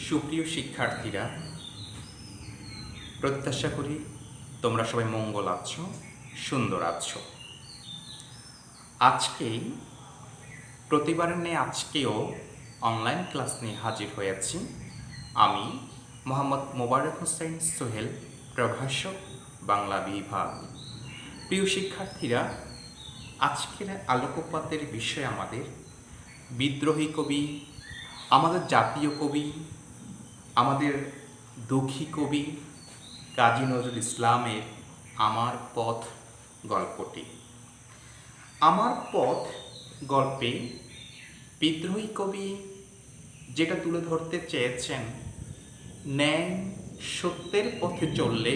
সুপ্রিয় শিক্ষার্থীরা, প্রত্যাশা করি তোমরা সবাই মঙ্গল আছো, সুন্দর আছো। আজকেই প্রতিবারের নিয়ে আজকেও অনলাইন ক্লাস নিয়ে হাজির হয়েছি। আমি মোহাম্মদ মোবারক হোসেন সোহেল, প্রভাষক, বাংলা বিভাগ। প্রিয় শিক্ষার্থীরা, আজকের আলোকপাতের বিষয় আমাদের বিদ্রোহী কবি, আমাদের জাতীয় কবি, আমাদের দুঃখী কবি কাজী নজরুল ইসলামের আমার পথ গল্পটি। আমার পথ গল্পে বিদ্রোহী কবি যেটা তুলে ধরতে চেয়েছেন, ন্যায় সত্যের পথে চললে,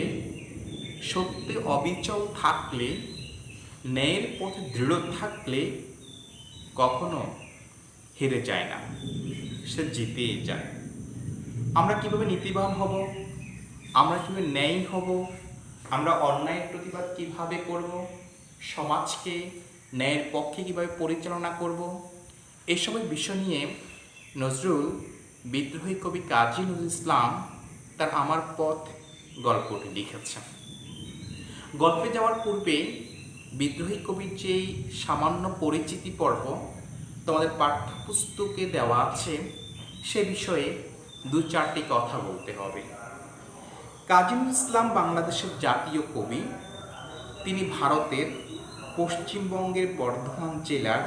সত্যে অবিচল থাকলে, ন্যায়ের পথে দৃঢ় থাকলে কখনো হেরে যায় না, সে জিতেই যায়। আমরা কীভাবে নীতিবান হব, আমরা কীভাবে ন্যায়ী হব, আমরা অন্যায়ের প্রতিবাদ কীভাবে করব, সমাজকে ন্যায়ের পক্ষে কীভাবে পরিচালনা করব, এসবের বিষয় নিয়ে নজরুল, বিদ্রোহী কবি কাজী নজরুল ইসলাম তার আমার পথ গল্পটি লিখেছেন। গল্পে যাওয়ার পূর্বে বিদ্রোহী কবির যেই সামান্য পরিচিতি পর্ব তোমাদের পাঠ্যপুস্তকে দেওয়া আছে, সে বিষয়ে দু চারটি কথা বলতে হবে। কাজী নজরুল ইসলাম বাংলাদেশের জাতীয় কবি। তিনি ভারতের পশ্চিমবঙ্গের বর্ধমান জেলার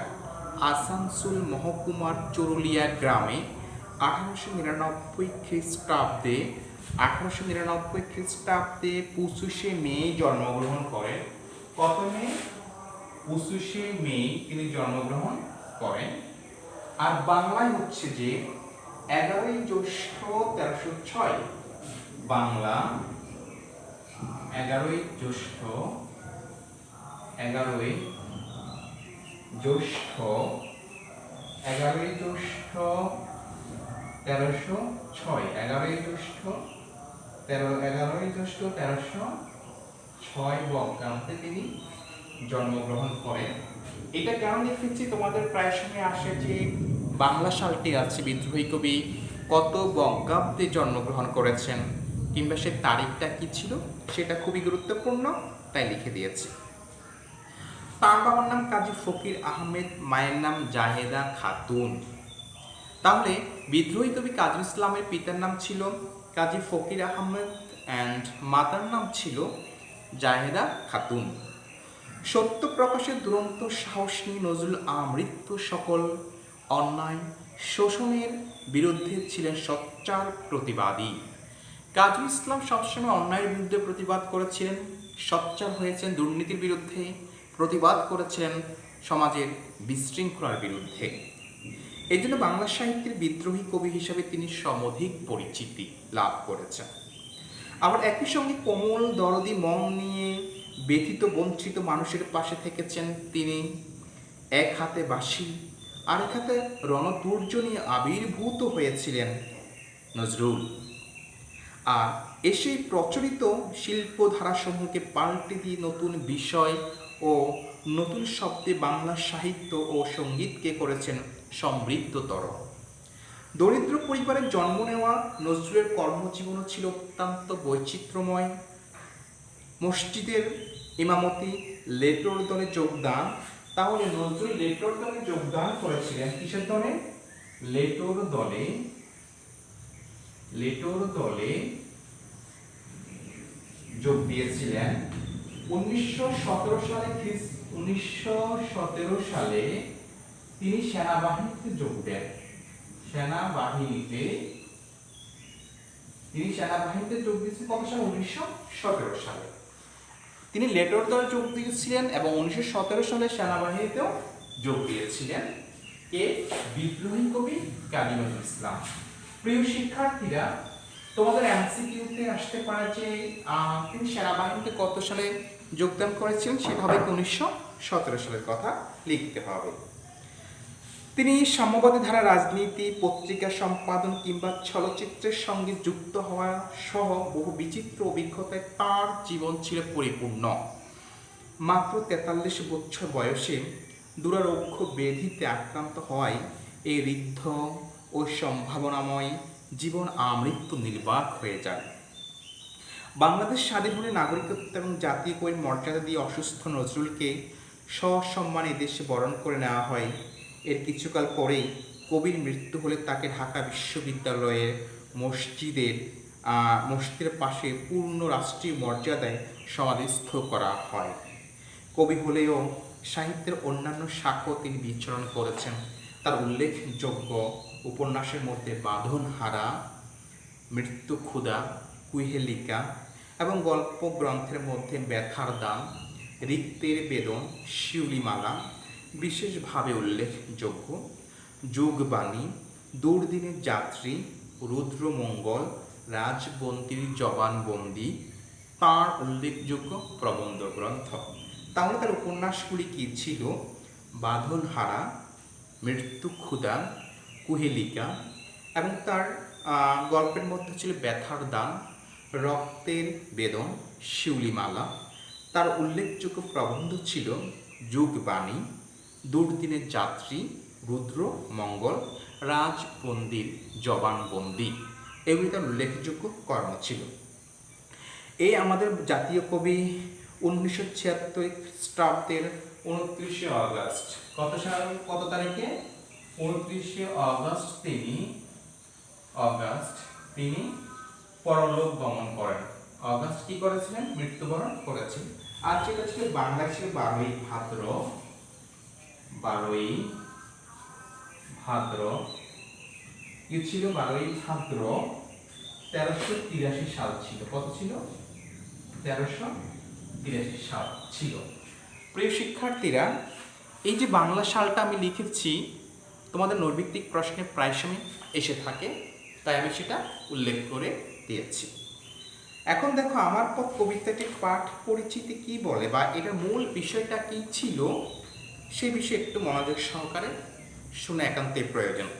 আসানসোল মহকুমার চরুলিয়া গ্রামে 1899 খ্রিস্টাব্দে 25শে মে জন্মগ্রহণ করেন। কত মে? 25শে মে তিনি জন্মগ্রহণ করেন। আর বাংলায় হচ্ছে যে 11ই জ্যৈষ্ঠ 1306। বাংলা 11ই জ্যৈষ্ঠ 1306, 11ই জ্যৈষ্ঠ 1306 বঙ্গাব্দে তিনি জন্মগ্রহণ করেন। এটা কেন লিখেছি, তোমাদের প্রায় সময় আসে যে বাংলা সালটি আছে বিদ্রোহী কবি কত বঙ্গাব্দে জন্মগ্রহণ করেছেন, কিংবা সে তারিখটা কি ছিল, সেটা খুবই গুরুত্বপূর্ণ, তাই লিখে দিয়েছি। তার বাবার নাম কাজী ফকির আহমেদ, মায়ের নাম জাহেদা খাতুন। তাহলে বিদ্রোহী কবি কাজী ইসলামের পিতার নাম ছিল কাজী ফকির আহমেদ অ্যান্ড মাতার নাম ছিল জাহেদা খাতুন। সত্য প্রকাশের দুরন্ত সাহস নিয়ে নজরুল আমৃত্যু সকল অন্যায় শোষণের বিরুদ্ধে ছিলেন সোচ্চার প্রতিবাদী। কাজী ইসলাম সবসময় অন্যায়ের বিরুদ্ধে প্রতিবাদ করেছিলেন, সোচ্চার হয়েছেন দুর্নীতির বিরুদ্ধে, প্রতিবাদ করেছিলেন সমাজের বিশৃঙ্খলার বিরুদ্ধে। এই জন্য বাংলা সাহিত্যের বিদ্রোহী কবি হিসেবে তিনি সমধিক পরিচিতি লাভ করেছেন। আবার একই সঙ্গে কোমল দরদি মন নিয়ে ব্যথিত বঞ্চিত মানুষের পাশে থেকেছেন তিনি। এক হাতে বাঁশি আর এক হাতে রণতুর্য নিয়ে আবির্ভূত হয়েছিলেন নজরুল। আর এসেই প্রচলিত শিল্পধারাসমূহকে পাল্টে দিয়ে নতুন বিষয় ও নতুন শব্দে বাংলা সাহিত্য ও সঙ্গীতকে করেছেন সমৃদ্ধতর। দরিদ্র পরিবারে জন্ম নেওয়া নজরুলের কর্মজীবনও ছিল অত্যন্ত বৈচিত্র্যময়। মসজিদের ইমামতি, লেটোর দলে যোগদান। তাহলে নজরুল লেটোর দলে যোগদান করেছিলেন। কিসের দলে? লেটোর দলে যোগ দিয়েছিলেন 1917 সালে তিনি সেনাবাহিনীতে যোগ দেন। সেনাবাহিনীতে যোগ দিয়েছেন কত সালে? 1917 সালে তিনি লেটোর দলে যোগ দিয়েছিলেন এবং 1917 সালে সেনাবাহিনীতেও যোগ দিয়েছিলেন। কে? বিদ্রোহী কবি কাজী নজরুল ইসলাম। প্রিয় শিক্ষার্থীরা, তোমাদের এমসিকিউতে আসতে পারে যে তিনি সেনাবাহিনীতে কত সালে যোগদান করেছিলেন, সেটা হবে 1917 সালের কথা লিখতে হবে। তিনি সাম্যবাদী ধারা রাজনীতি, পত্রিকা সম্পাদন কিংবা চলচ্চিত্রের সঙ্গে যুক্ত হওয়া সহ বহু বিচিত্র অভিজ্ঞতায় তার জীবন ছিল পরিপূর্ণ। মাত্র 43 বছর বয়সে দুরারোগ্য ব্যাধিতে আক্রান্ত হওয়ায় এই ঋদ্ধ ও সম্ভাবনাময় জীবন আমৃত্যু নির্বাক হয়ে যায়। বাংলাদেশ স্বাধীন হলে নাগরিকত্ব এবং জাতীয় কবির মর্যাদা দিয়ে অসুস্থ নজরুলকে সসম্মানে দেশে বরণ করে নেওয়া হয়। এর কিছুকাল পরেই কবির মৃত্যু হলে তাকে ঢাকা বিশ্ববিদ্যালয়ের মসজিদের পাশে পূর্ণ রাষ্ট্রীয় মর্যাদায় সমাধিস্থ করা হয়। কবি হলেও সাহিত্যের অন্যান্য শাখাও তিনি বিচরণ করেছেন। তার উল্লেখযোগ্য উপন্যাসের মধ্যে বাঁধনহারা, মৃত্যু ক্ষুধা, কুহেলিকা এবং গল্প গ্রন্থের মধ্যে ব্যথার দাম, রিক্তের বেদন, শিউলিমালা বিশেষভাবে উল্লেখযোগ্য। যুগবাণী, দুর্দিনের যাত্রী, রুদ্রমঙ্গল, রাজবন্দির জবানবন্দি তাঁর উল্লেখযোগ্য প্রবন্ধ গ্রন্থ। তাহলে তার উপন্যাসগুলি কী ছিল? বাঁধনহারা, মৃত্যু ক্ষুধা, কুহেলিকা এবং তার গল্পের মধ্যে ছিল ব্যথার দান, রক্তের বেদন, শিউলিমালা। তার উল্লেখযোগ্য প্রবন্ধ ছিল যুগবাণী, দুর্দিনের যাত্রী, রুদ্র মঙ্গল, রাজবন্দির জবানবন্দি। এগুলি তার উল্লেখযোগ্য কর্ম ছিল। এই আমাদের জাতীয় কবি 1976 খ্রিস্টাব্দের 29শে অগাস্ট, কত তারিখে? 29শে অগাস্ট তিনি পরলোক গমন করেন। অগাস্ট কি করেছিলেন? মৃত্যুবরণ করেছিলেন। আর যেটা ছিল বাংলাদেশের 12ই ভাদ্র কি ছিল? 12ই ভাদ্র 1383 সাল ছিল। কত ছিল? 1383 সাল ছিল। প্রিয় শিক্ষার্থীরা, এই যে বাংলা সালটা আমি লিখেছি তোমাদের নৈর্ব্যক্তিক প্রশ্নে প্রায় সময় এসে থাকে, তাই আমি সেটা উল্লেখ করে দিয়েছি। এখন দেখো আমার পথ কবিতাটির পাঠ পরিচিতি কি বলে বা এটার মূল বিষয়টা কি ছিল সে বিষয়ে একটু মনোযোগ সহকারে শুনে একান্তই প্রয়োজন।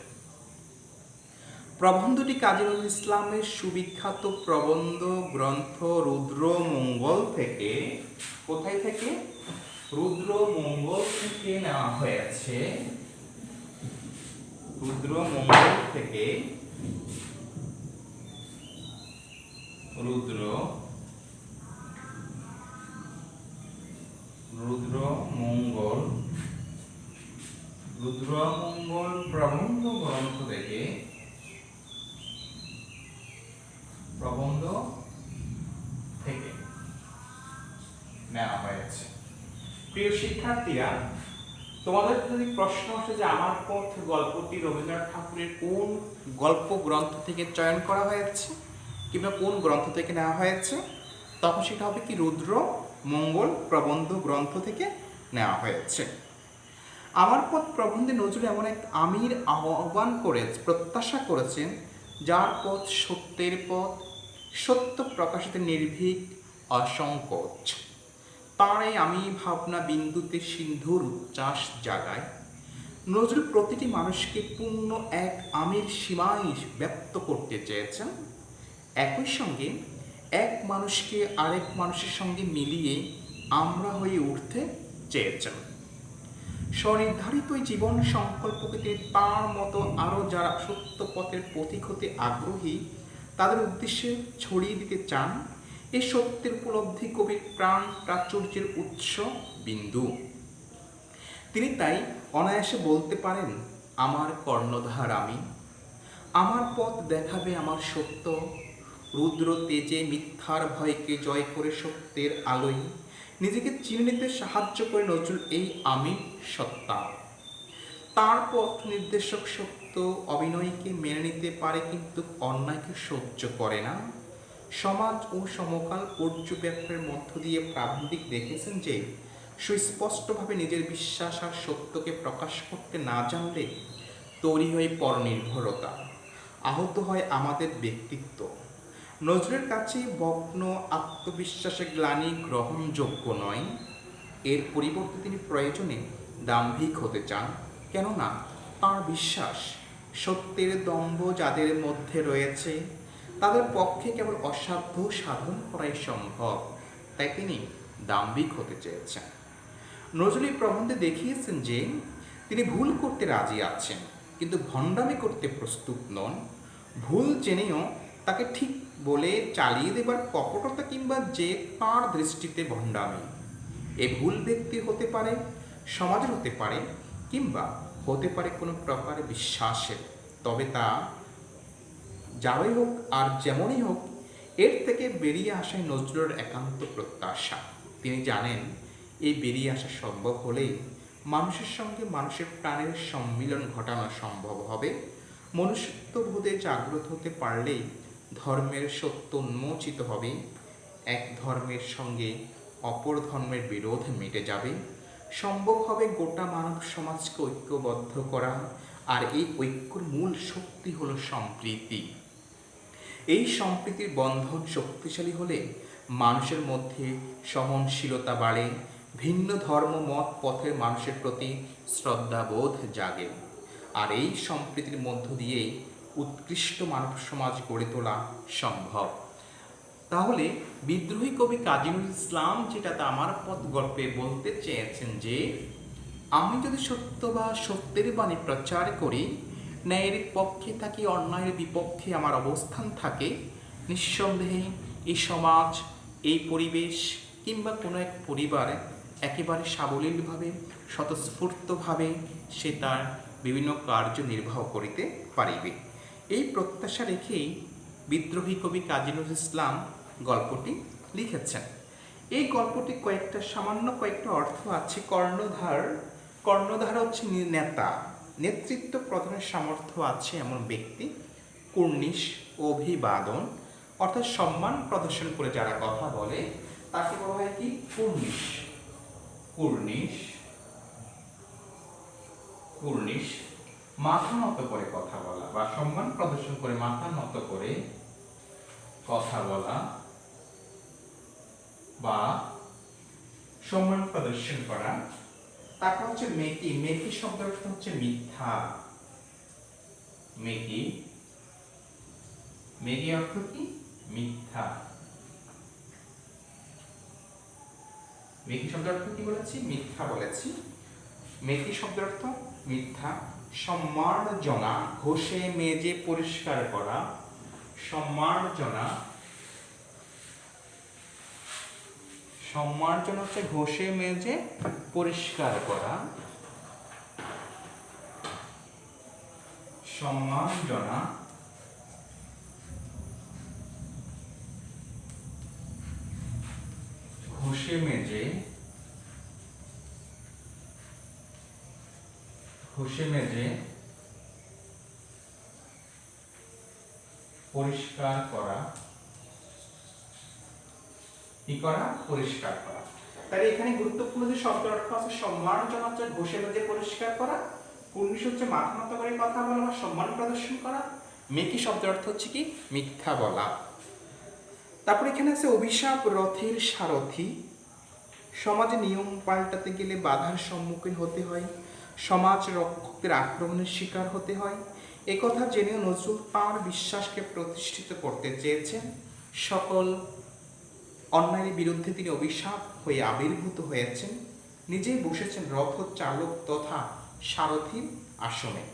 প্রবন্ধটি কাজী নজরুল ইসলামের সুবিখ্যাত প্রবন্ধ গ্রন্থ রুদ্রমঙ্গল থেকে, কোথায় থেকে? রুদ্রমঙ্গল থেকে নেওয়া হয়েছে। রুদ্রমঙ্গল থেকে রুদ্রমঙ্গল প্রবন্ধ গ্রন্থ থেকে নেওয়া হয়েছে। প্রিয় শিক্ষার্থীরা, তোমাদের যদি প্রশ্ন আসে যে আমার পথ গল্পটি রবীন্দ্রনাথ ঠাকুরের কোন গল্প গ্রন্থ থেকে চয়ন করা হয়েছে কিংবা কোন গ্রন্থ থেকে নেওয়া হয়েছে, তখন সেটা হবে কি রুদ্রমঙ্গল প্রবন্ধ গ্রন্থ থেকে নেওয়া হয়েছে। আমার পথ প্রবন্ধে নজরুল এমন এক আমির আহ্বান করে প্রত্যাশা করেছেন যার পথ সত্যের পথ, সত্য প্রকাশিত নির্ভীক অসংকোচ। তার এই আমি ভাবনা বিন্দুতে সিন্ধুর উচ্ছ্বাস জাগায়। নজরুল প্রতিটি মানুষকে পূর্ণ এক আমির সীমায় ব্যক্ত করতে চেয়েছেন। একই সঙ্গে এক মানুষকে আরেক মানুষের সঙ্গে মিলিয়ে আমরা হয়ে উঠতে চেয়েছেন। স্বনির্ধারিত জীবন সংকল্পকে তিনি তাঁর মতো আরও যারা সত্য পথের পথিক হতে আগ্রহী তাদের উদ্দেশ্যে ছড়িয়ে দিতে চান এই সত্যের উপলব্ধি কবির প্রাণ প্রাচুর্যের উৎস বিন্দু। তিনি তাই অনায়াসে বলতে পারেন, আমার কর্ণধার আমি, আমার পথ দেখাবে আমার সত্য, রুদ্র তেজে মিথ্যার ভয়কে জয় করে সত্যের আলোয় নিজেকে চিনে নিতে সাহায্য করে নজরুল এই আমি সত্তা। তার পথ নির্দেশক সত্য অভিনয়কে মেনে নিতে পারে কিন্তু অন্যায়কে সহ্য করে না। সমাজ ও সমকাল পর্যবেক্ষণের মধ্য দিয়ে প্রাবন্ধিক দেখেছেন যে সুস্পষ্টভাবে নিজের বিশ্বাস আর সত্যকে প্রকাশ করতে না জানলে তৈরি হয় পরনির্ভরতা, আহত হয় আমাদের ব্যক্তিত্ব। নজরুলের কাছে ভগ্ন আত্মবিশ্বাসের গ্লানি গ্রহণযোগ্য নয়। এর পরিবর্তে তিনি প্রয়োজনে দাম্ভিক হতে চান, কেননা তাঁর বিশ্বাস সত্যের দম্ভ যাদের মধ্যে রয়েছে তাদের পক্ষে কেবল অসাধ্য সাধন করাই সম্ভব, তাই তিনি দাম্ভিক হতে চেয়েছেন। নজরুল এই প্রবন্ধে দেখিয়েছেন যে তিনি ভুল করতে রাজি আছেন কিন্তু ভণ্ডামি করতে প্রস্তুত নন। ভুল জেনেও তাকে ঠিক বলে চালিয়ে দেবার কপটতা কিংবা যে তাঁর দৃষ্টিতে ভণ্ডামি। এ ভুল ব্যক্তি হতে পারে, সমাজের হতে পারে, কিংবা হতে পারে কোনো প্রকার বিশ্বাসের। তবে তা যাই হোক আর যেমনই হোক, এর থেকে বেরিয়ে আসাই নজরুলের একান্ত প্রত্যাশা। তিনি জানেন এই বেরিয়ে আসা সম্ভব হলেই মানুষের সঙ্গে মানুষের প্রাণের সম্মিলন ঘটানো সম্ভব হবে। মনুষ্যত্ববোধে জাগ্রত হতে পারলেই ধর্মের সত্য উন্মোচিত হবে, এক ধর্মের সঙ্গে অপর ধর্মের বিরোধ মিটে যাবে, সম্ভব হবে গোটা মানব সমাজকে ঐক্যবদ্ধ করা। আর এই ঐক্যর মূল শক্তি হলো সম্প্রীতি। এই সম্প্রীতির বন্ধন শক্তিশালী হলে মানুষের মধ্যে সহনশীলতা বাড়ে, ভিন্ন ধর্ম মত পথের মানুষের প্রতি শ্রদ্ধাবোধ জাগে। আর এই সম্প্রীতির মধ্য দিয়েই উৎকৃষ্ট মানব সমাজ গড়ে তোলা সম্ভব। তাহলে বিদ্রোহী কবি কাজী নজরুল ইসলাম যেটা আমার পথ গল্পে বলতে চেয়েছেন যে, আমি যদি সত্য বা সত্যের বাণী প্রচার করি, ন্যায়ের পক্ষে থাকি, অন্যায়ের বিপক্ষে আমার অবস্থান থাকে, নিঃসন্দেহে এই সমাজ, এই পরিবেশ কিংবা কোনো এক পরিবার একেবারে সাবলীলভাবে স্বতঃস্ফূর্তভাবে সে তার বিভিন্ন কার্য নির্বাহ করিতে পারিবে। এই প্রত্যাশা রেখেই বিদ্রোহী কবি কাজী নজরুল ইসলাম গল্পটি লিখেছেন। এই গল্পটি সামান্য কয়েকটা অর্থ আছে। কর্ণধার হচ্ছে নেতা, নেতৃত্ব প্রদানের সামর্থ্য আছে এমন ব্যক্তি। কুর্নিশ, অভিবাদন অর্থাৎ সম্মান প্রদর্শন করে যারা কথা বলে তাকে বলা হয় কি? কুর্নিশ। কুর্নিশ মাথা নত করে কথা বলা বা সম্মান প্রদর্শন করে মাথা নত করে কথা বলা বা সম্মান প্রদর্শন করা। তারপর হচ্ছে মেকি। মেকি শব্দের অর্থ হচ্ছে মিথ্যা। মেকি অর্থ কি? মিথ্যা। মেকি শব্দের অর্থ কি বলেছি? মিথ্যা বলেছি। মেকি শব্দের অর্থ মিথ্যা। সম্মার্জনা, ঘষে মেজে পরিষ্কার করা। সম্মার্জনা হচ্ছে ঘষে মেজে পরিষ্কার করা। সম্মার্জনা ঘষে মেজে পরিষ্কার করা। কি করা? পরিষ্কার করা। তাই এখানে গুরুত্বপূর্ণ যে শব্দ অর্থ আছে, সম্মানজনক হচ্ছে ঘষে মেজে পরিষ্কার করা, কুর্নিশ হচ্ছে মাথা নত করে কথা বলা বা সম্মান প্রদর্শন করা, মেকি শব্দের অর্থ হচ্ছে কি? মিথ্যা বলা। তারপর এখানে আছে অভিশাপ রথের সারথি। সমাজে নিয়ম পাল্টাতে গেলে বাধার সম্মুখীন হতে হয়, সমাজ রক্ষকদের আক্রমণের শিকার হতে হয়। একথা জেনেও নজরুল তাঁর বিশ্বাসকে প্রতিষ্ঠিত করতে চেয়েছেন। সকল অন্যায়ের বিরুদ্ধে তিনি অভিশাপ হয়ে আবির্ভূত হয়েছেন, নিজেই বসেছেন রথ চালক তথা সারথীর আসনে।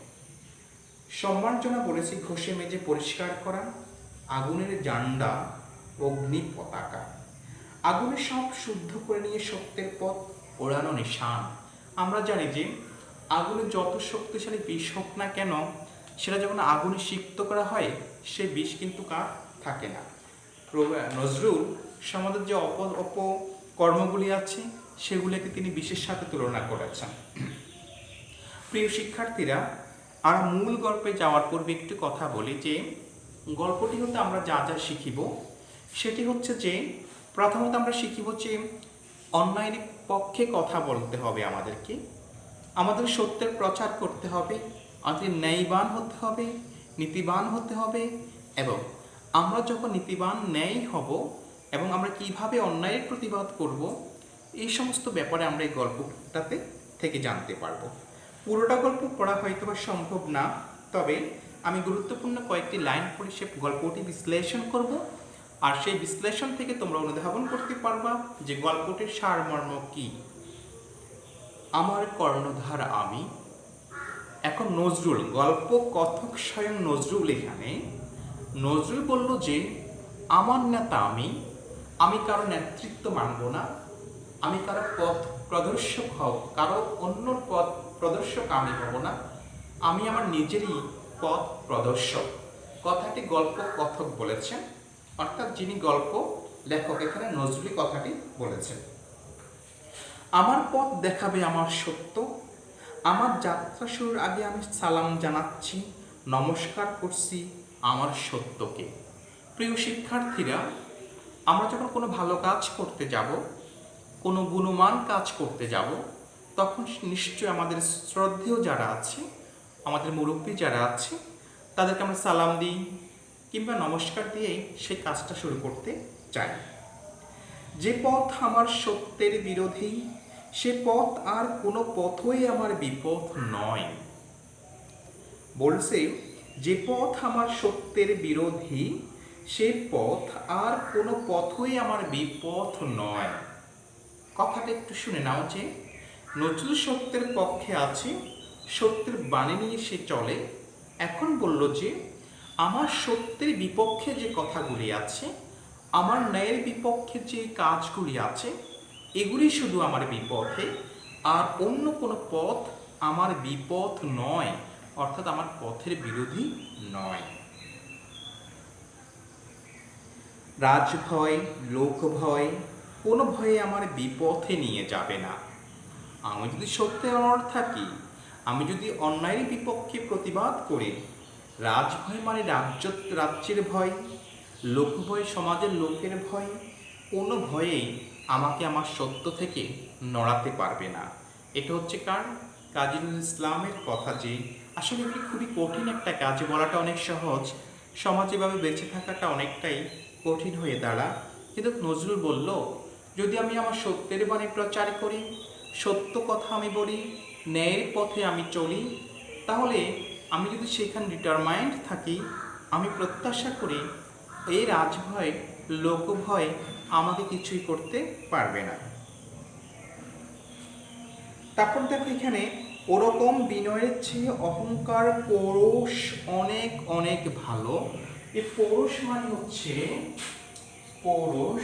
সম্মার্জনা বলেছি ঘষে মেজে পরিষ্কার করা, আগুনের জান্ডা, অগ্নি পতাকা। আগুনে সব শুদ্ধ করে নিয়ে সত্যের পথ ওড়ানো নিশান। আমরা জানি যে আগুনে যত শক্তিশালী বিষ হোক না কেন, সেটা যখন আগুনে সিক্ত করা হয় সে বিষ কিন্তু কার থাকে না। নজরুল সমাজের যে অপকর্মগুলি আছে সেগুলিকে তিনি বিষের সাথে তুলনা করেছেন। প্রিয় শিক্ষার্থীরা, আর মূল গল্পে যাওয়ার পূর্বে একটু কথা বলি যে গল্পটি হতে আমরা যা যা শিখিব সেটি হচ্ছে যে, প্রথমত আমরা শিখিব যে অন্যায়ের পক্ষে কথা বলতে হবে আমাদেরকে, আমাদের সত্যের প্রচার করতে হবে, আমাদের ন্যায়বান হতে হবে, নীতিবান হতে হবে। এবং আমরা যখন নীতিবান ন্যায় হব এবং আমরা কিভাবে অন্যায়ের প্রতিবাদ করব, এই সমস্ত ব্যাপারে আমরা এই গল্পটাতে থেকে জানতে পারবো। পুরোটা গল্প পড়া হয়তো বা সম্ভব না, তবে আমি গুরুত্বপূর্ণ কয়েকটি লাইন পড়ে সে গল্পটি বিশ্লেষণ করব, আর সেই বিশ্লেষণ থেকে তোমরা অনুধাবন করতে পারবা যে গল্পটির সারমর্ম কি। আমার কর্ণধার আমি। এখন নজরুল, গল্প কথক স্বয়ং নজরুল এখানে নজরুল বলল যে আমার নেতা আমি কারো নেতৃত্ব মানব না, আমি কারো পথ প্রদর্শক হব, কারো অন্য পথ প্রদর্শক আমি হব না, আমি আমার নিজেরই পথ প্রদর্শক। কথাটি গল্প কথক বলেছেন, অর্থাৎ যিনি গল্প লেখক এখানে নজরুলি কথাটি বলেছেন। আমার পথ দেখাবে আমার সত্য, আমার যাত্রা শুরুর আগে আমি সালাম জানাচ্ছি, নমস্কার করছি আমার সত্যকে। প্রিয় শিক্ষার্থীরা, আমরা যখন কোনো ভালো কাজ করতে যাব, কোনো গুণমান কাজ করতে যাব, তখন নিশ্চয়ই আমাদের শ্রদ্ধেয় যারা আছে, আমাদের মুরব্বী যারা আছে, তাদেরকে আমরা সালাম দিই কিংবা নমস্কার দিয়ে সেই কাজটা শুরু করতে চাই। যে পথ আমার সত্যের বিরোধী, সে পথ আর কোনো পথই আমার বিপথ নয়। বলছে যে পথ আমার সত্যের বিরোধী, সে পথ আর কোনো পথই আমার বিপথ নয়। কথাটা একটু শুনে নাও যে নজরুল সত্যের পক্ষে আছে, সত্যের বাণী নিয়ে সে চলে। এখন বলল যে আমার সত্যের বিপক্ষে যে কথাগুলি আছে, আমার ন্যায়ের বিপক্ষে যে কাজগুলি আছে, এগুলি শুধু আমার বিপথে, আর অন্য কোনো পথ আমার বিপথ নয়, অর্থাৎ আমার পথের বিরোধী নয়। রাজভয়, লোকভয়, কোনো ভয়ে আমার বিপথে নিয়ে যাবে না। আমি যদি সত্যে অনড় থাকি, আমি যদি অন্যায়ের বিপক্ষে প্রতিবাদ করি, রাজভয় মানে রাজ্যের ভয়, লোকভয় সমাজের লোকের ভয়, কোনো ভয়েই আমাকে আমার সত্য থেকে নড়াতে পারবে না। এটা হচ্ছে কাজী নজরুল ইসলামের কথা। যে আসলে এগুলি খুবই কঠিন একটা কাজ, বলাটা অনেক সহজ, সমাজেভাবে বেঁচে থাকাটা অনেকটাই কঠিন হয়ে দাঁড়ায়। কিন্তু নজরুল বলল, যদি আমি আমার সত্যের বাণী প্রচার করি, সত্য কথা আমি বলি, ন্যায়ের পথে আমি চলি, তাহলে আমি যদি সেখানে ডিটারমাইন্ড থাকি, আমি প্রত্যাশা করি এই রাজভয়, লোকভয় আমাকে কিছুই করতে পারবে না। তারপর দেখো এখানে, ওরকম বিনয়ের চেয়ে অহংকার পৌরুষ অনেক অনেক ভালো। এই পৌরুষ মানে হচ্ছে পৌরুষ,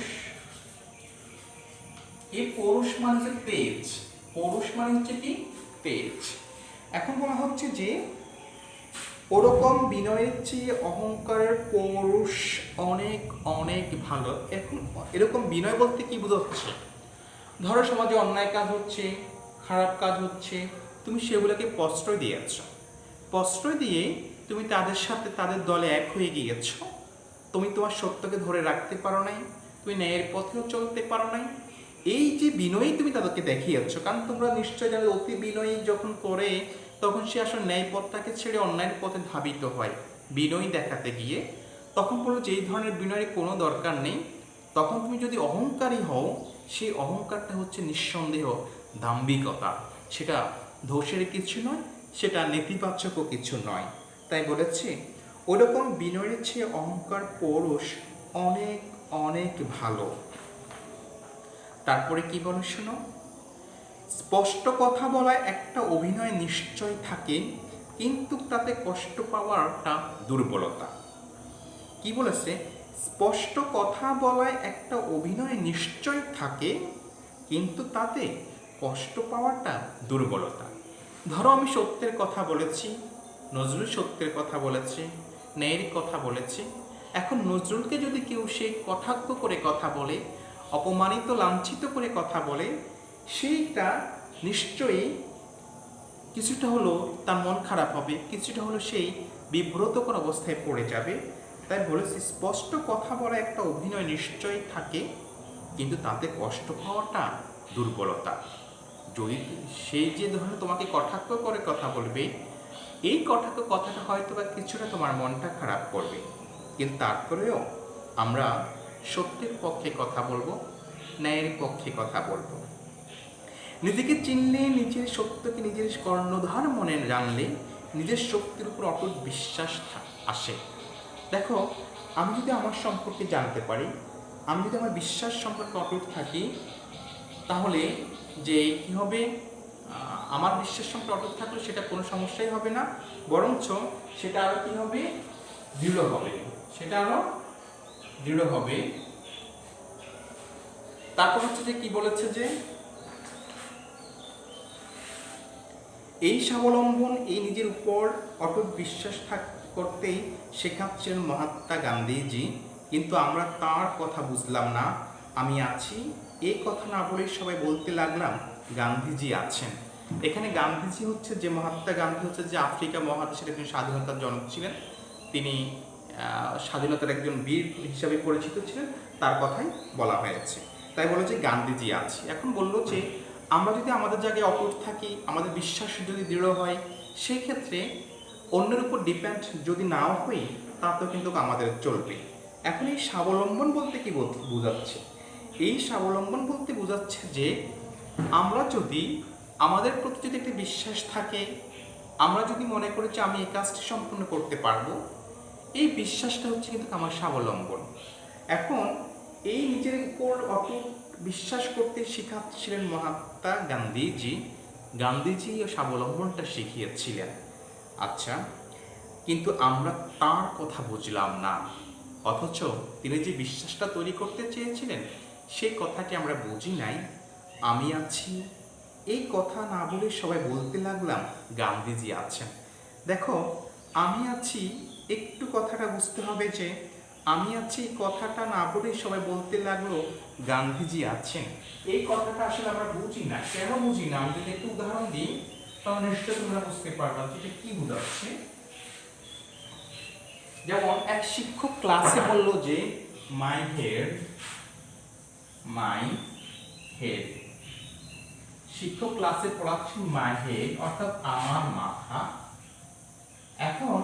এই পৌরুষ মানে হচ্ছে তেজ, পৌরুষ মানে হচ্ছে কি তেজ। এখন বলা হচ্ছে যে ওরকম বিনয়ের চেয়ে অহংকারের পৌরুষ অনেক অনেক ভালো। এখন এরকম বিনয় বলতে কি বোঝাচ্ছে? ধরো সমাজে অন্যায় কাজ হচ্ছে, খারাপ কাজ হচ্ছে, তুমি সেগুলোকে প্রশ্রয় দিয়েছ, প্রশ্রয় দিয়ে তুমি তাদের সাথে তাদের দলে এক হয়ে গিয়েছ, তুমি তোমার সত্যকে ধরে রাখতে পারো নাই, তুমি ন্যায়ের পথেও চলতে পারো নাই। এই যে বিনয়ী তুমি তাদেরকে দেখিয়েছ, কারণ তোমরা নিশ্চয় জানো অতি বিনয়ী যখন করে তখন সে আসলে ন্যায় পথটাকে ছেড়ে অন্যায়ের পথে ধাবিত হয় বিনয়ী দেখাতে গিয়ে। তখন বললো যে এই ধরনের বিনয়ের কোনো দরকার নেই। তখন তুমি যদি অহংকারী হও, সেই অহংকারটা হচ্ছে নিঃসন্দেহ দাম্ভিকতা, সেটা দোষের কিছু নয়, সেটা নেতিবাচকও কিছু নয়। তাই বলেছে ওরকম বিনয়ের চেয়ে অহংকার পৌরুষ অনেক অনেক ভালো। তারপরে কি বলো শোনো, স্পষ্ট কথা বলায় একটা অভিনয় নিশ্চয় থাকে, কিন্তু তাতে কষ্ট পাওয়াটা দুর্বলতা। কি বলেছে? স্পষ্ট কথা বলায় একটা অভিনয় নিশ্চয় থাকে, কিন্তু তাতে কষ্ট পাওয়াটা দুর্বলতা। ধরো আমি সত্যের কথা বলেছি, নজরুল সত্যের কথা বলেছে, ন্যায়ের কথা বলেছে। এখন নজরুলকে যদি কেউ সেই কটাক্ষ করে কথা বলে, অপমানিত লাঞ্ছিত করে কথা বলে, সেইটা নিশ্চয়ই কিছুটা হলো তার মন খারাপ হবে, কিছুটা হলো সেই বিব্রতকর অবস্থায় পড়ে যাবে। তাই বলেছি স্পষ্ট কথা বলা একটা অভিনয় নিশ্চয়ই থাকে, কিন্তু তাতে কষ্ট পাওয়াটা দুর্বলতা। যদি সেই যে ধরনের তোমাকে কটাক্ষ করে কথা বলবে, এই কটাক্ষ কথাটা হয়তো বা কিছুটা তোমার মনটা খারাপ করবে, কিন্তু তারপরেও আমরা সত্যের পক্ষে কথা বলবো, ন্যায়ের পক্ষে কথা বলবো। নিজেকে চিনলে, নিজের সত্যকে নিজের কর্ণধার মনে জানলে নিজের শক্তির উপর অটুট বিশ্বাস আসে। দেখো, আমি যদি আমার সম্পর্কে জানতে পারি, আমি যদি আমার বিশ্বাস সম্পর্কে অটুট থাকি, তাহলে যে কী হবে, আমার বিশ্বাস সম্পর্কে অটুট থাকলে সেটা কোনো সমস্যাই হবে না, বরঞ্চ সেটা আরও কী হবে, দৃঢ় হবে, সেটা আরো দৃঢ় হবে। তারপর হচ্ছে যে কি বলেছে যে এই স্বাবলম্বন, এই নিজের উপর অটুট বিশ্বাস করতেই শেখাচ্ছেন মহাত্মা গান্ধীজি, কিন্তু আমরা তার কথা বুঝলাম না। আমি আছি এই কথা না বলে সবাই বলতে লাগলাম গান্ধীজি আছেন। এখানে গান্ধীজি হচ্ছে যে মহাত্মা গান্ধী হচ্ছে যে আফ্রিকা মহাদেশের একজন স্বাধীনতার জনক ছিলেন, তিনি স্বাধীনতার একজন বীর হিসাবে পরিচিত ছিলেন, তার কথাই বলা হয়েছে। তাই বলে যে গান্ধীজি আছে। এখন বললো যে আমরা যদি আমাদের জায়গায় অটুট থাকি, আমাদের বিশ্বাস যদি দৃঢ় হয়, সেই ক্ষেত্রে অন্যের উপর ডিপেন্ড যদি নাও হই, তাতেও কিন্তু আমাদের চলবে। এখন এই স্বাবলম্বন বলতে কি বোঝাচ্ছে? এই স্বাবলম্বন বলতে বোঝাচ্ছে যে আমরা যদি আমাদের প্রতি যদি একটা বিশ্বাস থাকে, আমরা যদি মনে করি যে আমি এই কাজটি সম্পূর্ণ করতে পারবো, এই বিশ্বাসটা হচ্ছে কিন্তু আমার স্বাবলম্বন। এখন এই নিজের উপর অটুট বিশ্বাস করতে শিখাচ্ছিলেন মহাত্মা গান্ধীজি। গান্ধীজি ও স্বাবলম্বনটা শিখিয়েছিলেন। আচ্ছা, কিন্তু আমরা তার কথা বুঝলাম না, অথচ তিনি যে বিশ্বাসটা তৈরি করতে চেয়েছিলেন সেই কথাটি আমরা বুঝি নাই। আমি আছি এই কথা না বলে সবাই বলতে লাগলাম গান্ধীজি আছেন। দেখো, আমি আছি একটু কথাটা বুঝতে হবে যে আমি আছি কথাটা না বলে সবাই বলতে লাগলো গান্ধীজি আছেন। এই কথাটা আসলে আমরা বুঝি না। কেন বুঝি না? আমি যদি একটু উদাহরণ দিই তাহলে নিশ্চয়ই তোমরা বুঝতে পারবা যেটা কি বোঝাচ্ছে। যেমন এক শিক্ষক ক্লাসে বলল যে মাই হেড, মাই হেড। শিক্ষক ক্লাসে পড়াচ্ছেন মাই হেড অর্থাৎ আমার মাথা। এখন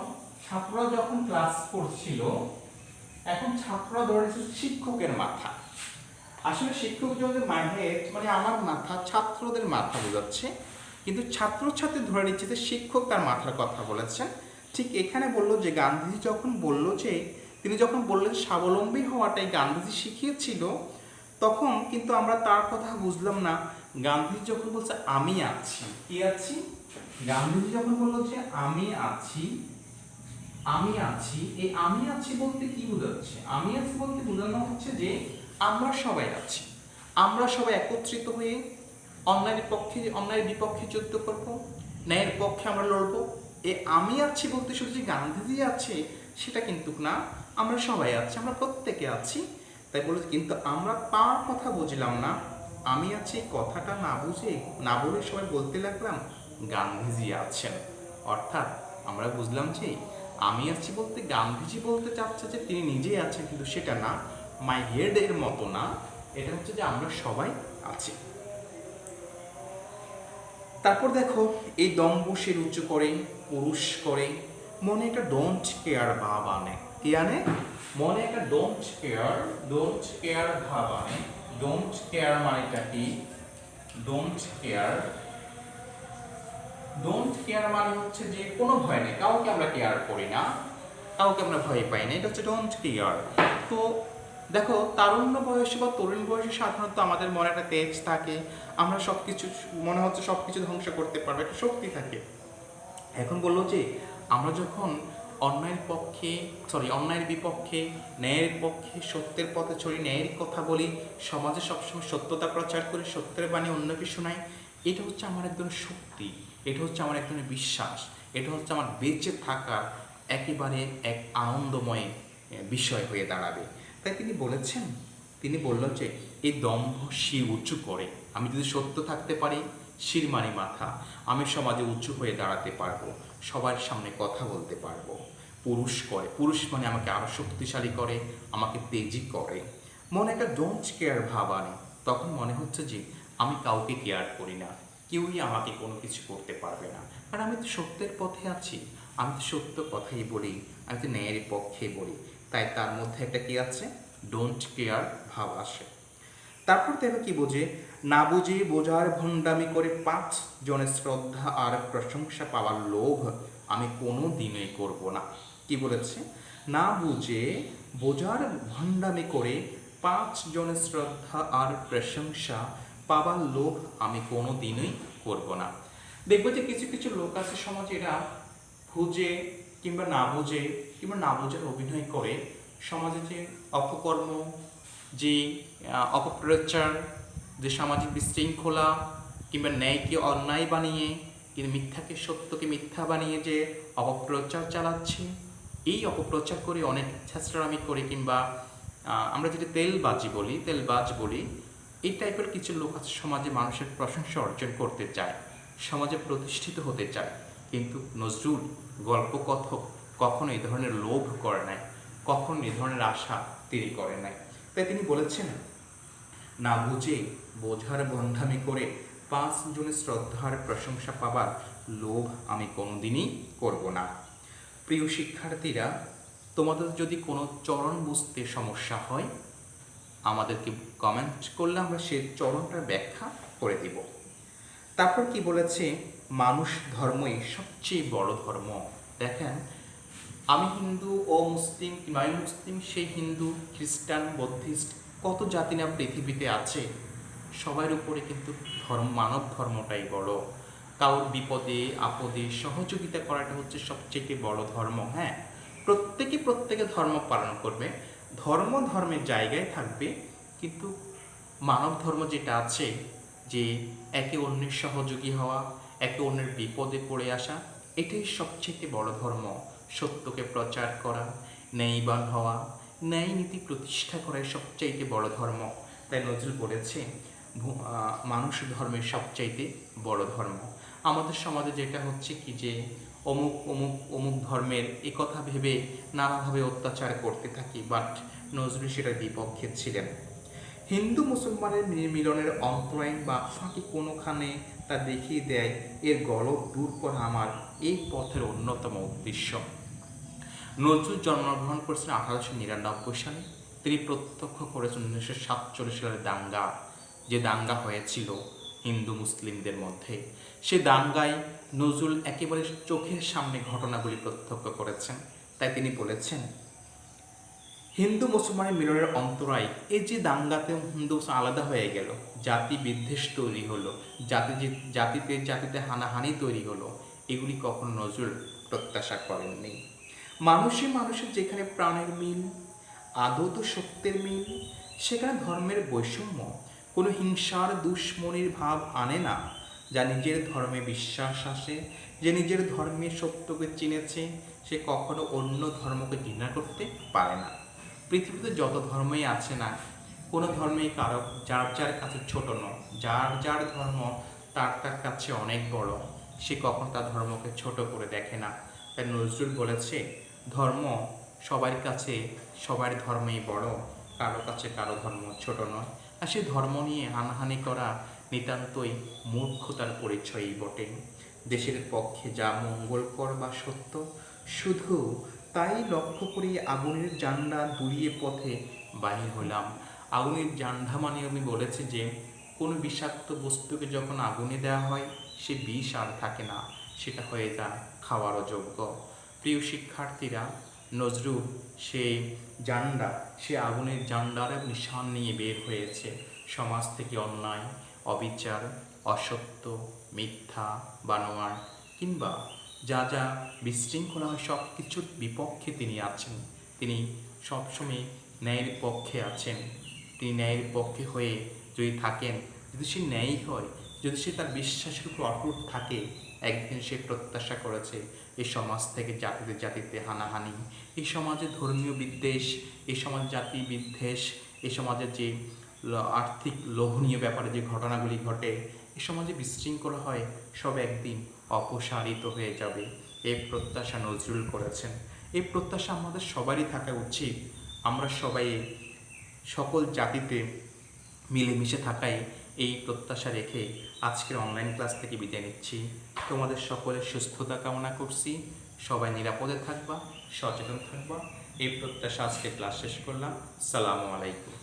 ছাত্ররা যখন ক্লাস করছিল, এখন ছাত্ররা ধরেছে শিক্ষকের মাথা। আসলে শিক্ষক যদি মাই হেড মানে আমার মাথা, ছাত্রদের মাথা বোঝাচ্ছে, কিন্তু ছাত্রছাত্রী ধরে নিচ্ছে যে শিক্ষক তার মাথার কথা বলেছেন। ঠিক এখানে বললো যে গান্ধীজি যখন বলল যে তিনি যখন বললেন স্বাবলম্বী হওয়াটাই গান্ধীজি শিখিয়েছিল, তখন কিন্তু আমরা তার কথা বুঝলাম না। গান্ধীজি যখন বলছে আমি আছি, কি আছি? গান্ধীজি যখন বললো যে আমি আছি, আমি আছি, এই আমি আছি বলতে কি বোঝাচ্ছে? আমি আছি বলতে বোঝানো হচ্ছে যে আমরা সবাই আছি, আমরা সবাই একত্রিত হয়ে অন্যায়ের বিপক্ষে যুদ্ধ করব, ন্যায়ের পক্ষে আমরা লড়বো। এই আমি আছি বলতে শুধু যে গান্ধীজি আছে সেটা কিন্তু না, আমরা সবাই আছি, আমরা প্রত্যেকে আছি। তাই বলে কিন্তু আমরা তার কথা বুঝলাম না। আমি আছি কথাটা না বলে সবাই বলতে লাগলাম গান্ধীজি আছেন। অর্থাৎ আমরা বুঝলাম যে আমি আছি বলতে গান্ধীজি বলতে চাচ্ছে যে তিনি নিজেই আছেন, কিন্তু সেটা না, মাই হেড এর মতো না, এটা হচ্ছে যে আমরা সবাই আছি। তারপর দেখো, এই দম্ভ সে উঁচু করে, পুরুষ করে, মনে একটা ডোন্ট কেয়ার ভাব আনে। কি আনে? মনে একটা ডোন্ট কেয়ার ভাব আনে। ডোন্ট কেয়ার মানেটা কি? ডোন্ট কেয়ার মানে হচ্ছে যে কোনো ভয় নেই, কাউকে আমরা কেয়ার করি না, কাউকে আমরা ভয় পাই না, এটা হচ্ছে ডোন্ট কেয়ার। তো দেখো, তারুণ্য বয়সে বা তরুণ বয়সে সাধারণত আমাদের মনে একটা তেজ থাকে, আমরা সবকিছু মনে হচ্ছে সবকিছু ধ্বংস করতে পারবো, একটা শক্তি থাকে। এখন বললো যে আমরা যখন অন্যায়ের বিপক্ষে, ন্যায়ের পক্ষে, সত্যের পথে চলি, ন্যায়ের কথা বলি, সমাজে সবসময় সত্যতা প্রচার করি, সত্যের বাণী অন্যকে শোনাই, এটা হচ্ছে আমার এক ধরনের শক্তি, এটা হচ্ছে আমার এক ধরনের বিশ্বাস, এটা হচ্ছে আমার বেঁচে থাকার একেবারে এক আনন্দময় বিষয় হয়ে দাঁড়াবে। তাই তিনি বললেন যে এই দম্ভ শির উঁচু করে, আমি যদি সত্য থাকতে পারি, শির মানে মাথা, আমি সমাজে উঁচু হয়ে দাঁড়াতে পারবো, সবার সামনে কথা বলতে পারবো। পুরুষ মানে আমাকে আরো শক্তিশালী করে, আমাকে তেজি করে। মনে একটা ডোন্ট কেয়ার ভাব আনে, তখন মনে হচ্ছে যে আমি কাউকে কেয়ার করি না, কেউই আমাকে কোনো কিছু করতে পারবে না, কারণ আমি তো সত্যের পথে আছি, আমি তো সত্য কথাই বলি, আমি তো ন্যায়ের পক্ষে বলি। তাই তার মধ্যে একটা কি আছে? ডোন্ট কেয়ার ভাব আসে। তারপর দেখো কি বোঝে, না বুঝে বোঝার ভণ্ডামি করে 5 জনের শ্রদ্ধা আর প্রশংসা পাওয়ার লোভ আমি কোনো দিনই করব না। কি বলেছে? না বুঝে বোঝার ভণ্ডামি করে 5 জনের শ্রদ্ধা আর প্রশংসা পাওয়ার লোভ আমি কোনো দিনই করব না। দেখবো যে কিছু কিছু লোক আছে সমাজে, এরা বুঝে কিংবা না বুঝে কিংবা না বোঝার অভিনয় করে সমাজে যে অপকর্ম, যে অপপ্রচার, যে সামাজিক বিশৃঙ্খলা কিংবা ন্যায়কে অন্যায় বানিয়ে কিন্তু মিথ্যাকে সত্যকে মিথ্যা বানিয়ে যে অপপ্রচার চালাচ্ছে, এই অপপ্রচার করে অনেক ছেঁচড়ামি করে কিংবা আমরা যেটা তেলবাজ বলি, এই টাইপের কিছু লোক আছে সমাজে মানুষের প্রশংসা অর্জন করতে চায়, সমাজে প্রতিষ্ঠিত হতে চায়। কিন্তু নজরুল গল্প কথক কখনো এই ধরনের লোভ করে নাই, কখনো এই ধরনের আশা তিনি করেন নাই। তাই তিনি বলেছেন, না বুঝে বোঝার বন্ধামি করে 5 জনের শ্রদ্ধার প্রশংসা পাবার লোভ আমি কোনোদিনই করব না। প্রিয় শিক্ষার্থীরা, তোমাদের যদি কোনো চরণ বুঝতে সমস্যা হয় আমাদেরকে কমেন্ট করলে আমরা সেই চরণটার ব্যাখ্যা করে দিব। তারপর কি বলেছে, মানুষ ধর্মই সবচেয়ে বড় ধর্ম। দেখেন, আমি হিন্দু ও মুসলিম কিংবা আমি মুসলিম, সেই হিন্দু, খ্রিস্টান, বৌদ্ধিস্ট, কত জাতি না পৃথিবীতে আছে, সবার উপরে কিন্তু মানব ধর্মটাই বড়। কারোর বিপদে আপদে সহযোগিতা করাটা হচ্ছে সবচেয়ে বড় ধর্ম। হ্যাঁ, প্রত্যেকে ধর্ম পালন করবে, ধর্মের জায়গায় থাকবে, কিন্তু মানব ধর্ম যেটা আছে, যে একে অন্যের সহযোগী হওয়া, একে অন্যের বিপদে পড়ে আসা, এটাই সবচেয়ে বড় ধর্ম। সত্যকে প্রচার করা, ন্যায়বান হওয়া, ন্যায় নীতি প্রতিষ্ঠা করাই সবচাইতে বড় ধর্ম। তাই নজরুল বলেছে, মানুষ ধর্মের সবচাইতে বড় ধর্ম। আমাদের সমাজে যেটা হচ্ছে কি, যে অমুক ধর্মের এই কথা ভেবে নানাভাবে অত্যাচার করতে থাকি, বাট নজরুল সেটার বিপক্ষে ছিলেন। হিন্দু মুসলমানের মিলনের অন্তরায় বা ফাঁকি কোনোখানে তা দেখিয়ে দেয়, এর গলদ দূর করা আমার এই পথের অন্যতম উদ্দেশ্য। নজরুল জন্মগ্রহণ করেছেন 1899 সালে। তিনি প্রত্যক্ষ করেছেন 1947 সালের দাঙ্গা, যে দাঙ্গা হয়েছিল হিন্দু মুসলিমদের মধ্যে। সে দাঙ্গায় নজরুল একেবারে চোখের সামনে ঘটনাগুলি প্রত্যক্ষ করেছেন। তাই তিনি বলেছেন, হিন্দু মুসলমানের মিলনের অন্তরায়, এই যে দাঙ্গাতে হিন্দু আলাদা হয়ে গেল, জাতি বিদ্বেষ তৈরি হলো, জাতিতে হানাহানি তৈরি হলো, এগুলি কখনো নজরুল প্রত্যাশা করেননি। মানুষের যেখানে প্রাণের মিল, আদত সত্যের মিল, সেখানে ধর্মের বৈষম্য কোনো হিংসার দুশ্মনির ভাব আনে না। যা নিজের ধর্মে বিশ্বাস আসে, যে নিজের ধর্মের সত্যকে চিনেছে, সে কখনো অন্য ধর্মকে ঘৃণা করতে পারে না। পৃথিবীতে যত ধর্মই আছে না, কোনো ধর্মেই কারো যার কাছে ছোট নয়, যার ধর্ম তার কাছে অনেক বড়, সে কখনো তার ধর্মকে ছোট করে দেখে না। তাই নজরুল বলেছে, ধর্ম সবার কাছে সবার ধর্মই বড়, কারো কাছে কারো ধর্ম ছোট নয়। আর সে ধর্ম নিয়ে হানাহানি করা নিতান্তই মূর্খতার পরিচয়ই বটে। দেশের পক্ষে যা মঙ্গলকর বা সত্য, শুধু তাই লক্ষ্য করি আগুনের জান্ডা দুলিয়ে পথে বাহির হলাম। আগুনের জান্ডা মানে আমি বলেছি যে কোনো বিষাক্ত বস্তুকে যখন আগুনে দেওয়া হয়, সে বিষ আর থাকে না, সেটা হয়ে যায় খাওয়ারও যোগ্য। প্রিয় শিক্ষার্থীরা, নজরুল সে আগুনের জান্ডার নিশান নিয়ে বের হয়েছে। সমাজ থেকে অন্যায়, অবিচার, অসত্য, মিথ্যা, বানোয়ার কিংবা যা বিশৃঙ্খলা হয়, সব কিছুর বিপক্ষে তিনি আছেন। তিনি সবসময় ন্যায়ের পক্ষে আছেন। তিনি ন্যায়ের পক্ষে হয়ে যদি থাকেন, যদি সে ন্যায়ী হয়, যদি সে তার বিশ্বাসের উপর অটুট থাকে, একদিন সে প্রত্যাশা করেছে এই সমাজ থেকে জাতিতে হানাহানি, এই সমাজে ধর্মীয় বিদ্বেষ, এই সমাজ জাতি বিদ্বেষ, এই সমাজের যে আর্থিক লোভনীয় ব্যাপারে যে ঘটনাগুলি ঘটে, এই সমাজে বিশৃঙ্খলা হয়, সব একদিন অপসারিত হয়ে যাবে। এই প্রত্যাশা নজরুল করেছেন। এই প্রত্যাশা আমাদের সবারই থাকা উচিত। আমরা সবাই সকল জাতিতে মিলেমিশে থাকাই এই প্রত্যাশা রেখে আজকের অনলাইন ক্লাস থেকে বিদায় নিচ্ছি। তোমাদের সকলের সুস্থতা কামনা করছি। সবাই নিরাপদে থাকবা, সচেতন থাকবা, এই প্রত্যাশা আজকে ক্লাস শেষ করলাম। আসসালামু আলাইকুম।